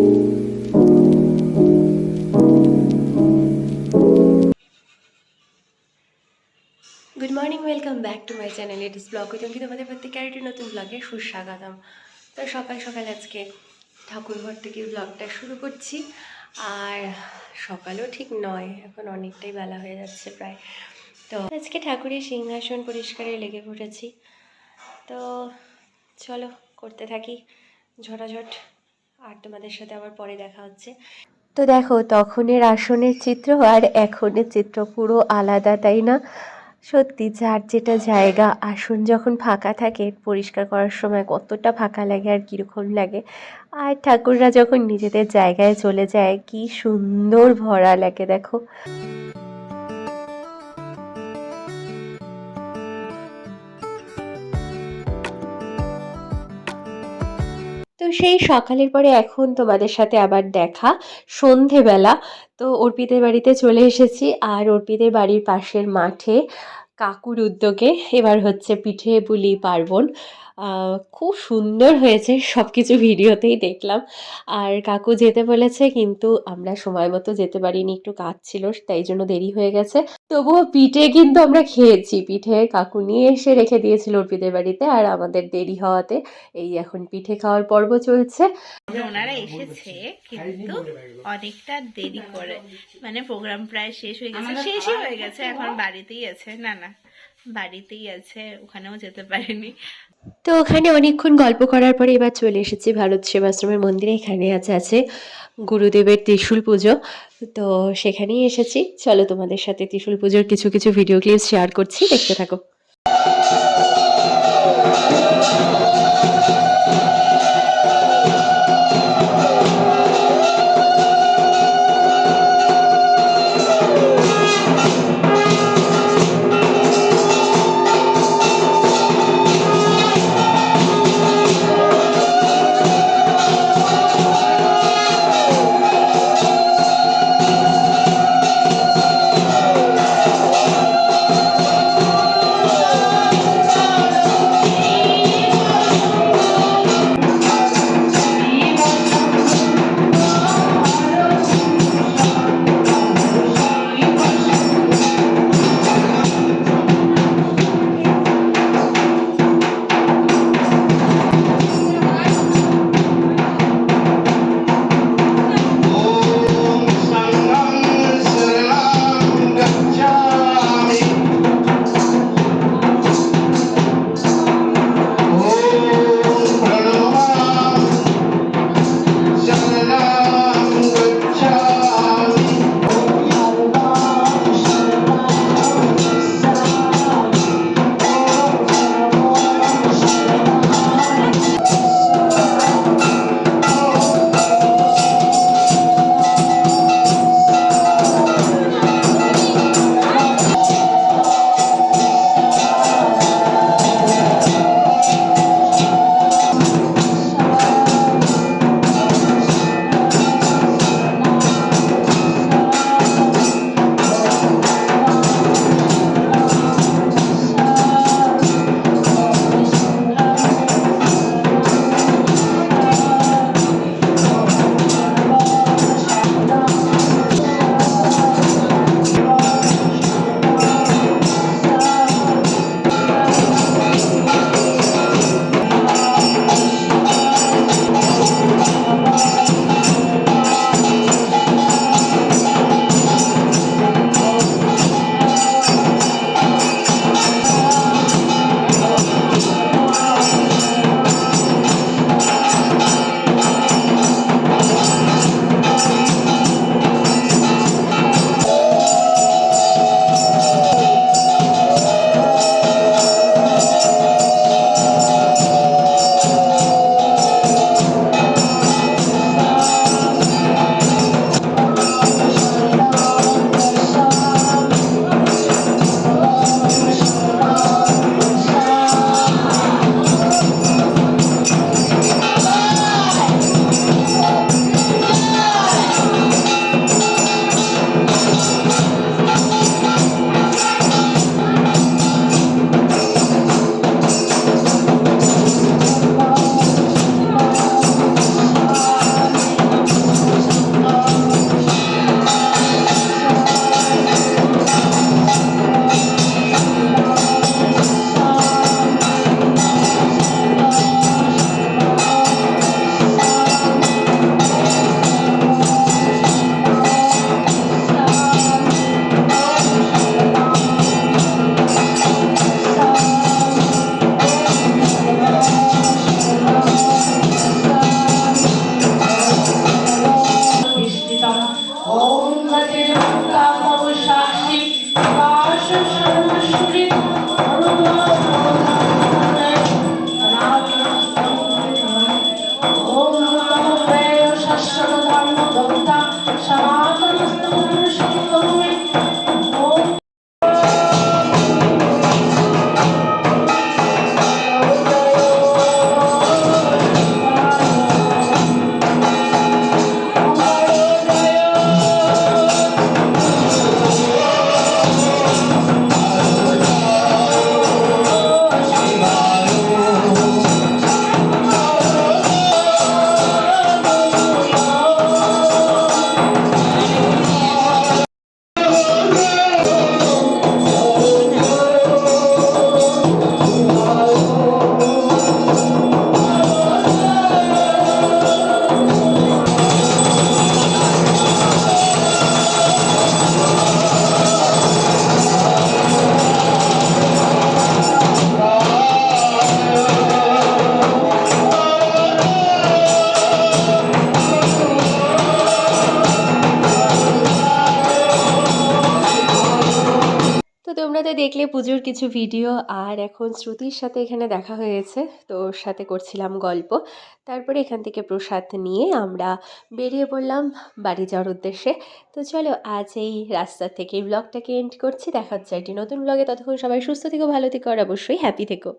Good morning, welcome back to my channel it's blog with Ankita. তোমাদের প্রত্যেককে আরেকটি নতুন ব্লগে সুস্বাগতম। তো সকাল সকাল আজকে ঠাকুরঘর থেকে ব্লগটা শুরু করছি। আর সকালও ঠিক নয়, এখন অনেকটাই বেলা হয়ে যাচ্ছে প্রায়। তো আজকে ঠাকুরের সিংহাসন পরিষ্কারে লেগে পড়েছি। তো চলো করতে থাকি ঝটাঝট, আর তোমাদের সাথে আবার পরে দেখা হচ্ছে। তো দেখো, তখনের আসনের চিত্র আর এখনের চিত্র পুরো আলাদা, তাই না? সত্যি, যার যেটা জায়গা, আসন যখন ফাঁকা থাকে পরিষ্কার করার সময় কতটা ফাঁকা লাগে আর কীরকম লাগে, আর ঠাকুররা যখন নিজেদের জায়গায় চলে যায় কি সুন্দর ভরা লাগে দেখো। তো সেই সকালের পরে এখন তোমাদের সাথে আবার দেখা সন্ধেবেলা। তো অর্পিতের বাড়িতে চলে এসেছি, আর অর্পিতের বাড়ির পাশের মাঠে কাকুর উদ্যোগে এবার হচ্ছে পিঠে পুলি পার্বণ। খুব সুন্দর হয়েছে, সব কিছু ভিডিওতেই দেখলাম। আর কাকু যেতে বলেছে, কিন্তু আমরা সময় মতো যেতে পারিনি, একটু কাজ ছিল, তাই জন্য দেরি হয়ে গেছে। তবুও পিঠে কিন্তু আমরা খেয়েছি। পিঠে কাকু নিয়ে এসে রেখে দিয়েছিল অর্পিতের বাড়িতে, আর আমাদের দেরি হওয়াতে এই এখন পিঠে খাওয়ার পর্ব চলছে। ওনারা এসেছে কিন্তু অনেকটা দেরি করে, মানে প্রোগ্রাম প্রায় শেষ হয়ে গেছে, শেষই হয়ে গেছে, এখন বাড়িতেই আছে। না না, বাড়িতেই আছে, ওখানেও যেতে পারেনি। তো ওখানে অনেকক্ষণ গল্প করার পরে এবার চলে এসেছি ভারত সেবাশ্রমের মন্দিরে। এখানে আছে গুরুদেবের ত্রিশূল পুজো। তো সেখানেই এসেছি। চলো তোমাদের সাথে ত্রিশূল পুজোর কিছু কিছু ভিডিও ক্লিপস শেয়ার করছি, দেখতে থাকো। তো দেখলে পুজোর কিছু ভিডিও, আর এখন শ্রুতির সাথে এখানে দেখা হয়েছে, তো ওর সাথে করছিলাম গল্প। তারপরে এখান থেকে প্রসাদ নিয়ে আমরা বেরিয়ে পড়লাম বাড়ি যাওয়ার উদ্দেশ্যে। তো চলো আজ এই রাস্তা থেকে এই ব্লগটাকে এন্ড করছি। দেখা হচ্ছে একটি নতুন ব্লগে, ততক্ষণ সবাই সুস্থ থেকো, ভালো থেকো আর অবশ্যই হ্যাপি থেকো।